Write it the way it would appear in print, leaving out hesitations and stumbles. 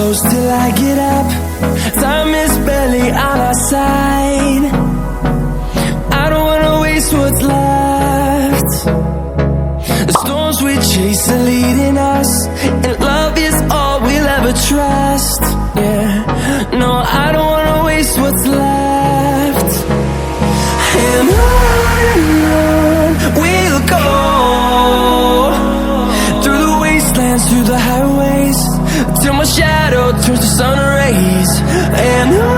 close till I get up. Time is barely on our side. I don't wanna waste what's left. The storms we chase are leading us, and love is all we'll ever trust. Yeah, no, I don't wanna waste what's left. And on we'll go, through the wastelands, through the highways, till my shadow turns to sun rays. And